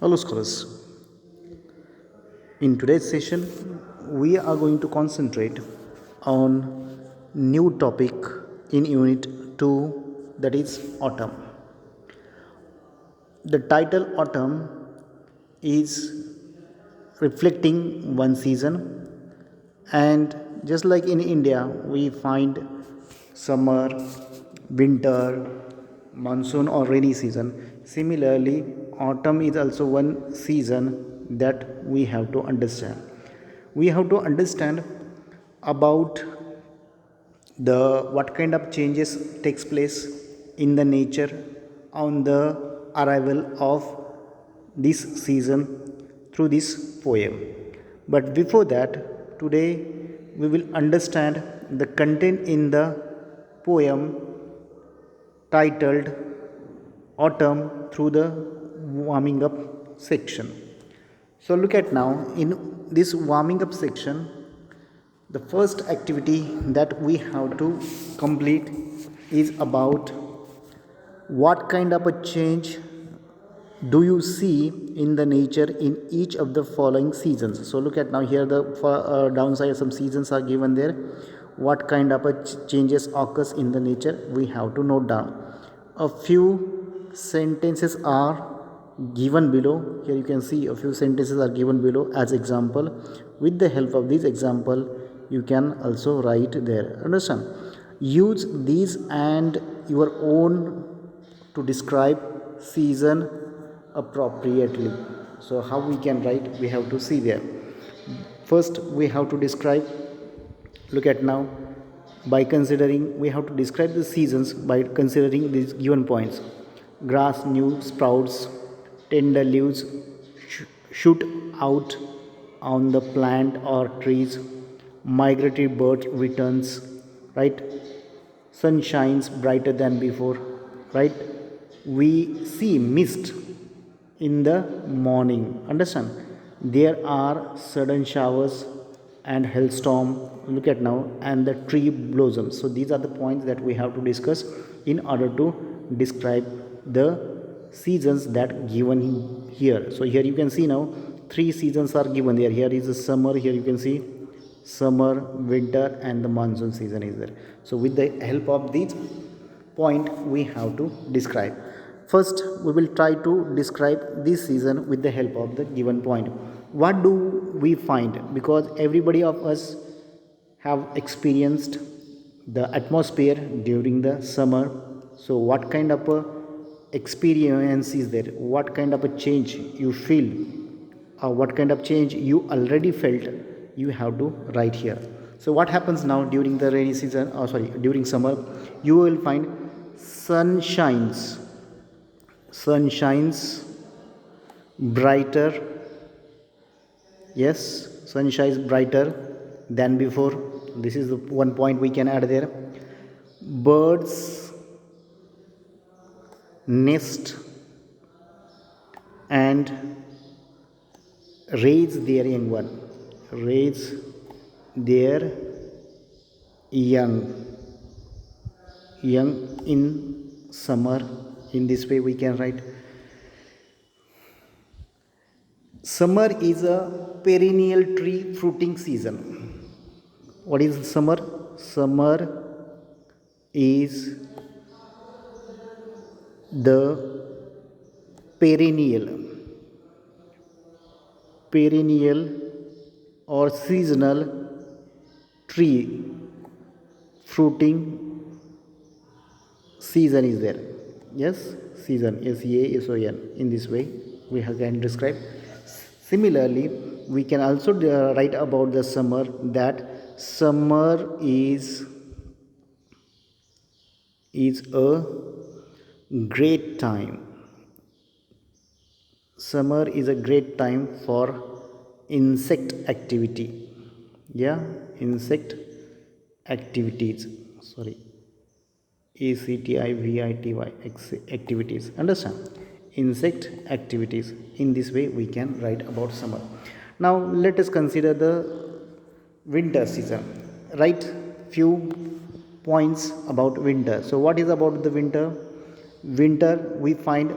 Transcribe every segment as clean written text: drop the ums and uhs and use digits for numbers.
Hello, scholars. In today's session, we are going to concentrate on new topic in Unit 2, that is autumn. The title autumn is reflecting one season, and just like in India, we find summer, winter, monsoon, or rainy season. Similarly, autumn is also one season that we have to understand. We have to understand about the what kind of changes takes place in the nature on the arrival of this season through this poem. But before that, today we will understand the content in the poem titled autumn through the warming up section. So look at now in this warming up section, the first activity that we have to complete is about what kind of a change do you see in the nature in each of the following seasons. So look at now here the downside some seasons are given there. What kind of a changes occurs in the nature we have to note down. A few sentences are given below. Here you can see a few sentences are given below as example. With the help of this example you can also write there. Understand? Use these and your own to describe season appropriately. So how we can write, we have to see there. First we have to describe, look at now, by considering, we have to describe the seasons by considering these given points. Grass new sprouts, tender leaves shoot out on the plant or trees, migratory bird returns, right? Sun shines brighter than before, right? We see mist in the morning. Understand? There are sudden showers and hailstorm. Look at now, and the tree blossoms. So these are the points that we have to discuss in order to describe the seasons that given here. So here you can see now three seasons are given there. Here is the summer, here you can see summer, winter, and the monsoon season is there. So with the help of these point we have to describe. First we will try to describe this season with the help of the given point. What do we find? Because everybody of us have experienced the atmosphere during the summer. So what kind of a experience is there? What kind of a change you feel, or what kind of change you already felt, you have to write here. So what happens now during the rainy season, or sorry, during summer? You will find sun shines brighter. Yes, sun shines brighter than before. This is the one point we can add there. Birds nest and raise their young one, raise their young in summer. In this way we can write. Summer is a perennial tree fruiting season. What is summer? Summer is the perennial or seasonal tree fruiting season is there. Yes, season, season. In this way we can describe. Similarly, we can also write about the summer, that summer is a great time. Summer is a great time for insect activity. Yeah, insect activities, sorry, activity activities. Understand? Insect activities. In this way we can write about summer. Now let us consider the winter season. Write few points about winter. So what is about the winter? Winter we find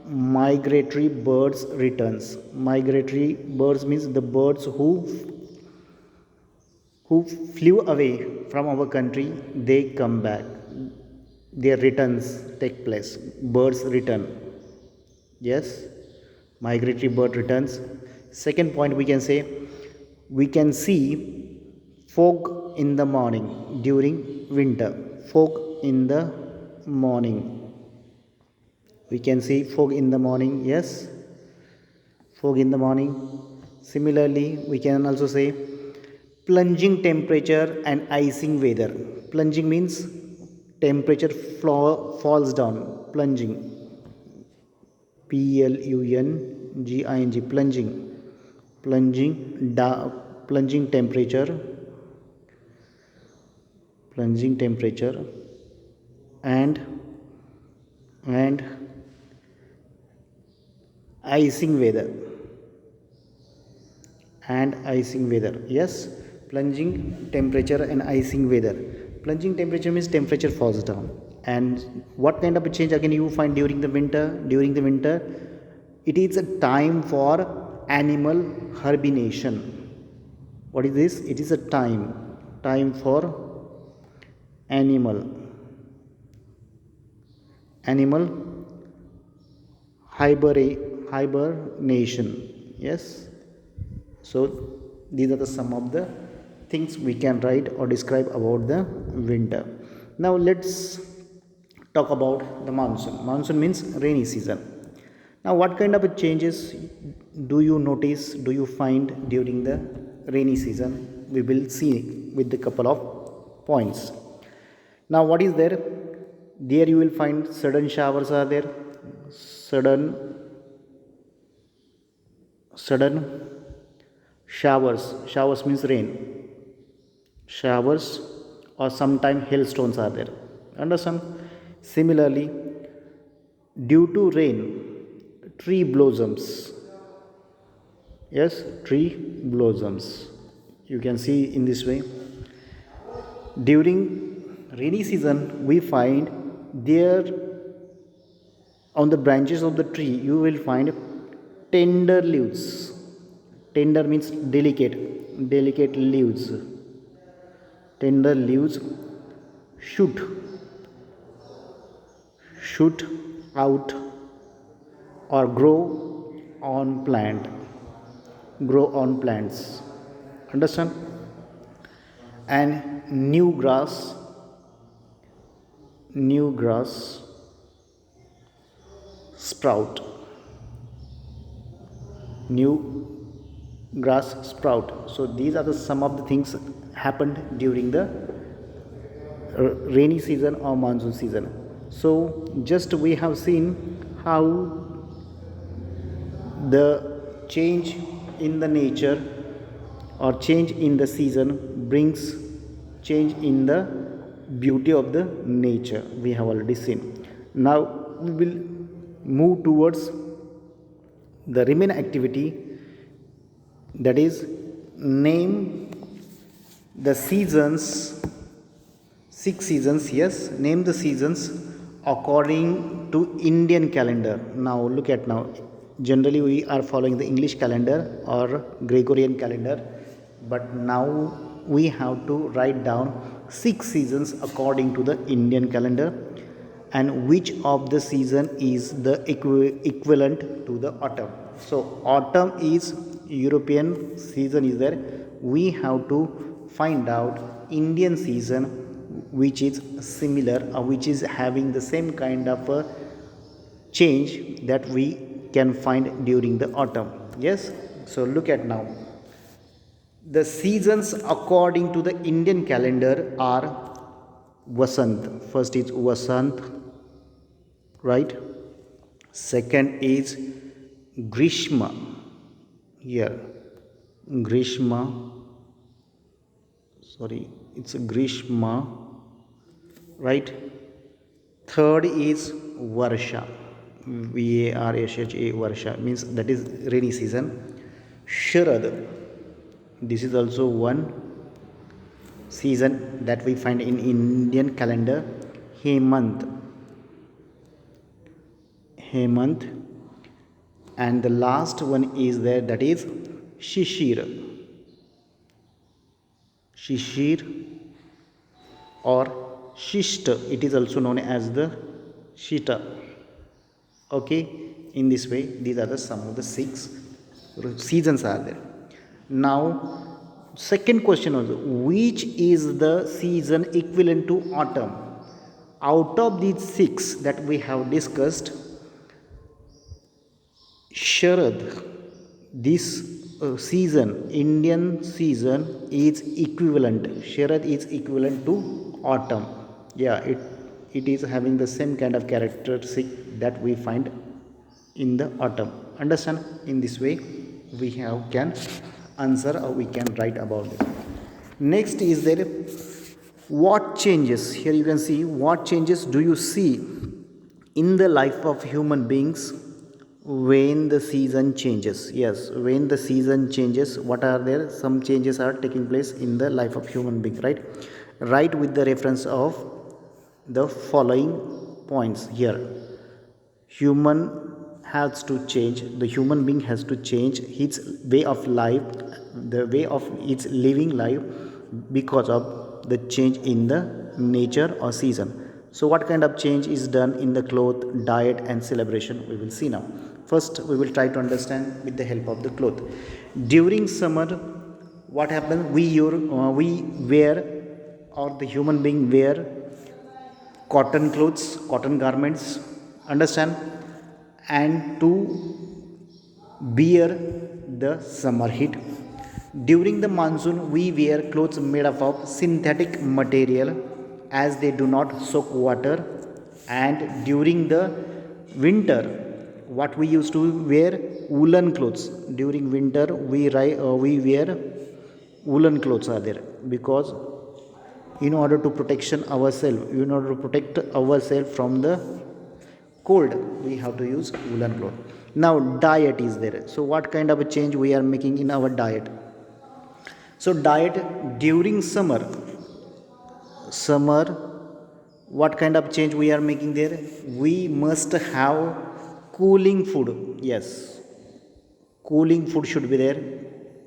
migratory birds returns. Migratory birds means the birds who flew away from our country, they come back, their returns take place, birds return. Yes, migratory bird returns. Second point, we can say we can see fog in the morning during winter. Fog in the morning, we can see fog in the morning. Yes, fog in the morning. Similarly, we can also say plunging temperature and icing weather. Plunging means temperature falls down. Plunging, plunging, plunging, plunging, plunging temperature, plunging temperature, and and icing weather, and icing weather. Yes, plunging temperature and icing weather. Plunging temperature means temperature falls down. And what kind of a change again you find during the winter? During the winter, it is a time for animal hibernation. What is this? It is a time for animal animal hibernation. Yes, so these are the some of the things we can write or describe about the winter. Now let's talk about the monsoon. Monsoon means rainy season. Now what kind of changes do you notice, do you find during the rainy season? We will see with the couple of points. Now what is there? There you will find sudden showers are there. Sudden showers means rain. Showers, or sometimes hailstones are there. Understand? Similarly, due to rain, tree blossoms. Yes, tree blossoms, you can see in this way. During rainy season, we find there on the branches of the tree you will find tender leaves. Tender means delicate leaves. Tender leaves shoot out or on plant grow on plants. Understand? And new grass sprout. New grass sprout. So these are the some of the things happened during the rainy season or monsoon season. So just we have seen how the change in the nature or change in the season brings change in the beauty of the nature, we have already seen. Now we will move towards the remaining activity, that is name the seasons. 6 seasons. Yes, name the seasons according to Indian calendar. Now look at now, generally we are following the English calendar or Gregorian calendar, but now we have to write down 6 seasons according to the Indian calendar, and which of the season is the equivalent to the autumn. So autumn is European season is there. We have to find out Indian season which is similar or which is having the same kind of a change that we can find during the autumn. Yes, so look at now, the seasons according to the Indian calendar are Vasant. First is Vasant, right? Second is Grishma. Here, Grishma. Sorry, it's Grishma, right? Third is Varsha. Varsha, Varsha means that is rainy season. Sharad, this is also one season that we find in Indian calendar. Hemant, And the last one is there, that is shishir. Shishir or shishta, it is also known as the shita. Okay, in this way these are the some of the six seasons are there. Now second question also, which is the season equivalent to autumn? Out of these six that we have discussed, Sharad, this season, Indian season is equivalent. Sharad is equivalent to autumn. Yeah, it is having the same kind of characteristic that we find in the autumn. Understand? In this way, we have can answer or we can write about it. Next is there, what changes? Here you can see what changes do you see in the life of human beings when the season changes. Yes, when the season changes, what are there? Some changes are taking place in the life of human being, right? Right, with the reference of the following points here. Human has to change, the human being has to change his way of life, the way of its living life, because of the change in the nature or season. So what kind of change is done in the cloth, diet and celebration, we will see now. First we will try to understand with the help of the cloth. During summer, what happens, we wear, or the human being wear cotton clothes, cotton garments, understand, and to bear the summer heat. During the monsoon, we wear clothes made up of synthetic material as they do not soak water. And during the winter, what we used to wear, woolen clothes. During winter, we wear woolen clothes are there, because in order to protection ourselves, in order to protect ourselves from the cold, we have to use woolen cloth. Now diet is there, so what kind of a change we are making in our diet? So diet during summer, what kind of change we are making there? We must have cooling food. Yes, cooling food should be there,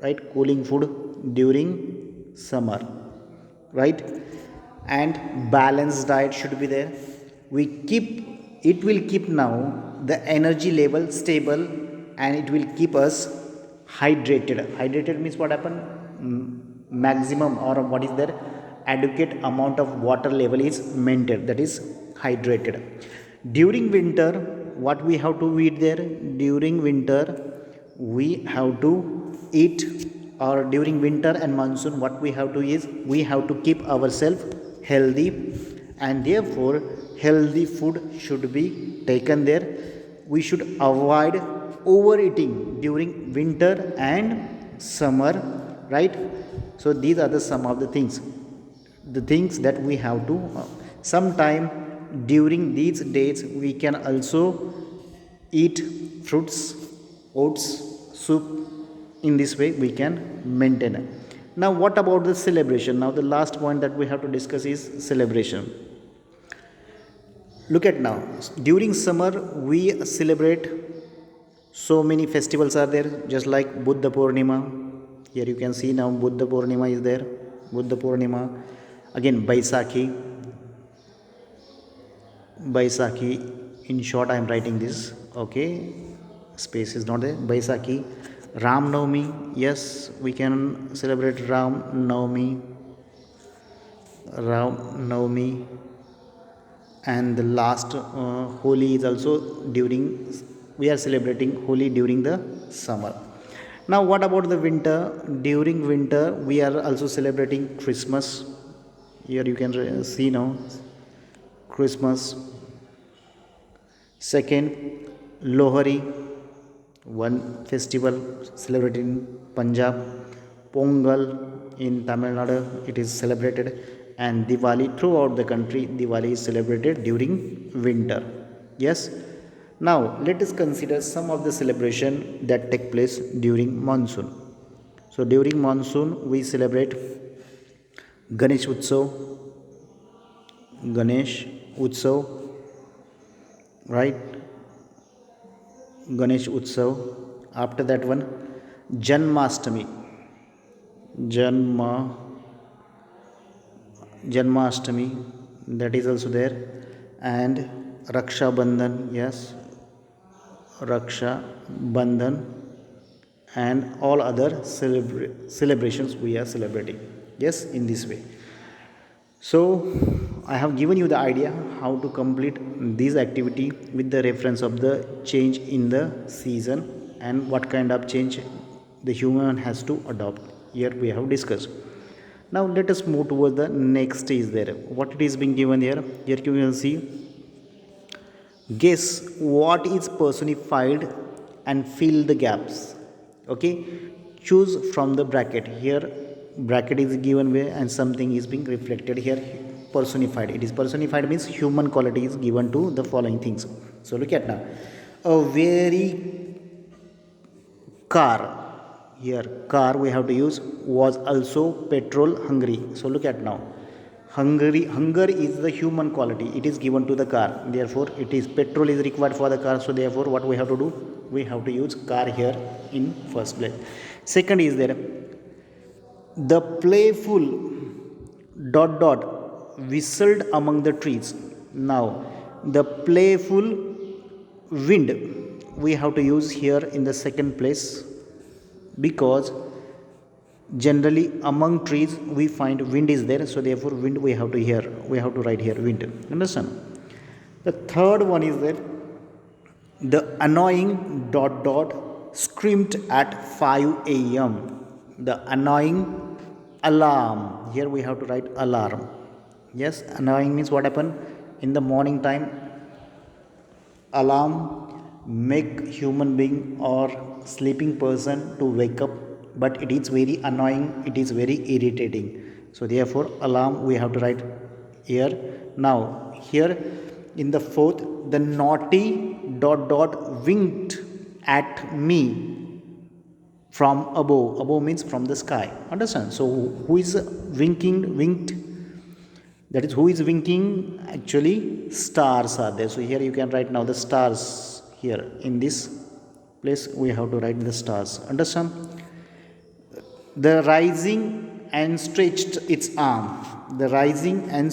right? Cooling food during summer, right? And balanced diet should be there. We keep, it will keep now the energy level stable, and it will keep us hydrated means what happen, maximum, or what is there, adequate amount of water level is maintained, that is hydrated. During winter, what we have to eat there? During winter, we have to eat, or during winter and monsoon, what we have to is, we have to keep ourselves healthy, and therefore healthy food should be taken there. We should avoid overeating during winter and summer, right? So these are the some of the things that we have to sometime during these days we can also eat fruits, oats, soup. In this way we can maintain it. Now what about the celebration? Now the last point that we have to discuss is celebration. Look at now, during summer we celebrate so many festivals are there, just like Buddha Purnima. Here you can see now Buddha Purnima is there. Buddha Purnima, again Baisakhi, in short I am writing this, okay, space is not there. Baisakhi, Ram Navami, yes, we can celebrate Ram Navami. And the last Holi is also during, we are celebrating Holi during the summer. Now what about the winter? During winter we are also celebrating Christmas. Here you can see now Christmas. Second, Lohari, one festival celebrated in Punjab. Pongal in Tamil Nadu, it is celebrated. And Diwali throughout the country, Diwali is celebrated during winter. Yes. Now let us consider some of the celebration that take place during monsoon. So during monsoon we celebrate Ganesh Utsav, right? Ganesh Utsav. After that one, Janmashtami. Janma Janmashtami, that is also there, and Raksha Bandhan, yes, Raksha Bandhan, and all other celebrations we are celebrating. Yes, in this way. So I have given you the idea how to complete this activity with the reference of the change in the season and what kind of change the human has to adopt. Here we have discussed. Now let us move towards the next stage there. What it is being given here? Here you can see, guess what is personified and fill the gaps. Okay, choose from the bracket. Here bracket is given way and something is being reflected here, personified. It is personified means human quality is given to the following things. So look at now, a very car, here car we have to use, was also petrol hungry. So look at now, hunger is the human quality, it is given to the car, therefore it is petrol is required for the car. So therefore what we have to do, we have to use car here in first place. Second is there, the playful dot dot whistled among the trees. Now the playful wind we have to use here in the second place, because generally among trees we find wind is there. So therefore wind we have to write here wind. Understand? The third one is that the annoying dot dot screamed at 5 a.m. The annoying alarm, here we have to write alarm. Yes, annoying means what happened in the morning time, alarm make human being or sleeping person to wake up, but it is very annoying, it is very irritating. So therefore alarm we have to write here. Now here in the fourth, the naughty dot dot winked at me from above. Above means from the sky. Understand? So who is winked, that is who is winking, actually stars are there. So here you can write now the stars, here in this place we have to write the stars. Understand? The rising and stretched its arm, the rising and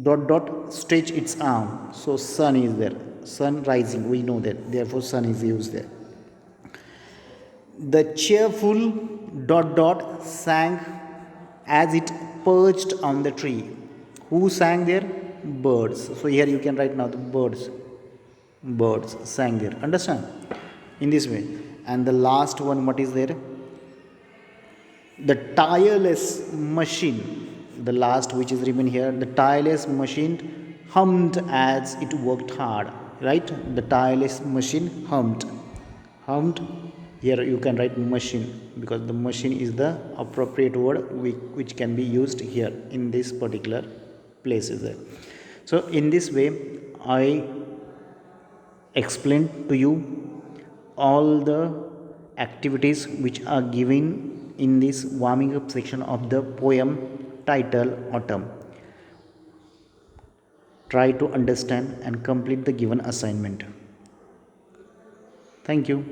dot dot stretch its arm. So sun is there, sun rising, we know that, therefore sun is used there. The cheerful dot dot sang as it perched on the tree. Who sang there? Birds. So here you can write now the birds sang there. Understand? In this way. And the last one, what is there? The tireless machine, the last which is written here, the tireless machine hummed as it worked hard. Right? The tireless machine hummed. Here you can write machine, because the machine is the appropriate word which can be used here in this particular place is there. So in this way I explained to you all the activities which are given in this warming up section of the poem titled Autumn. Try to understand and complete the given assignment. Thank you.